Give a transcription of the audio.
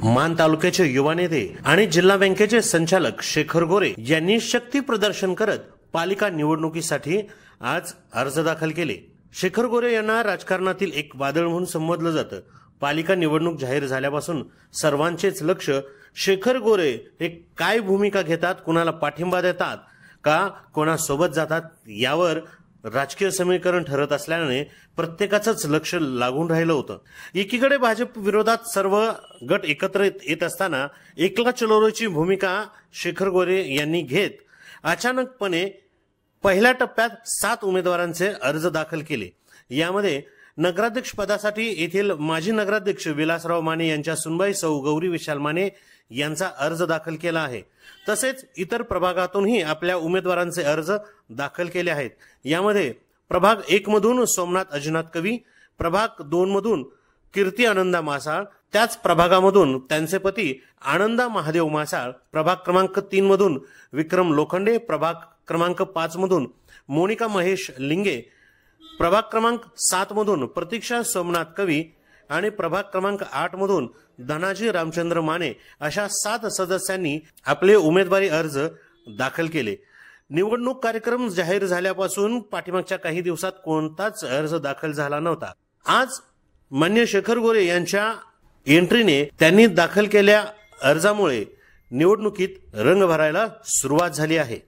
मान तालुक्याचे युवा नेते आणि जिल्हा बँकेचे संचालक शेखर गोरे यांनी शक्ती प्रदर्शन करत पालिका निवडणुकीसाठी आज अर्ज दाखल केले। शेखर गोरे यांना राजकारणातील एक वादळ म्हणून संबोधलं जातं। पालिका निवडणूक जाहीर झाल्यापासून सर्वांचेच लक्ष शेखर गोरे हे काय भूमिका घेतात, कुणाला पाठिंबा देतात का कोणासोबत जातात यावर राजकीय समीकरण ठरत असल्याने प्रत्येकाचंच लक्ष लागून राहिलं होतं। एकीकडे भाजप विरोधात सर्व गट एकत्र येत असताना एकला चलोरोची भूमिका शेखर गोरे यांनी घेत अचानकपणे पहिल्या टप्प्यात 7 उमेदवारांचे अर्ज दाखल केले। यामध्ये नगराध्यक्ष पदासाठी येथील माजी नगराध्यक्ष विलासराव माने यांच्या सुनबाई सौ गौरी विशाल माने यांचा अर्ज दाखल केला आहे। तसेच इतर प्रभागातूनही आपल्या उमेदवारांचे अर्ज दाखल केले आहेत। यामध्ये प्रभाग 1 मधून सोमनाथ अजिनाथ कवी, प्रभाग 2 मधून कीर्ती आनंदा मासाळ, त्याच प्रभागामधून त्यांचे पती आनंदा महादेव मासाळ, प्रभाग क्रमांक 3 मधून विक्रम लोखंडे, प्रभाग क्रमांक 5 मधून मोनिका महेश लिंगे, प्रभाग क्रमांक 7 मधून प्रतीक्षा सोमनाथ कवी आणि प्रभाग क्रमांक 8 मधून धनाजी रामचंद्र माने अशा 7 सदस्यांनी आपले उमेदवारी अर्ज दाखल केले। निवडणूक कार्यक्रम जाहीर झाल्यापासून पाठीमागच्या काही दिवसात कोणताच अर्ज दाखल झाला नव्हता। आज मान्य शेखर गोरे यांच्या एंट्रीने त्यांनी दाखल केलेल्या अर्जामुळे निवडणुकीत रंग भरायला सुरुवात झाली आहे।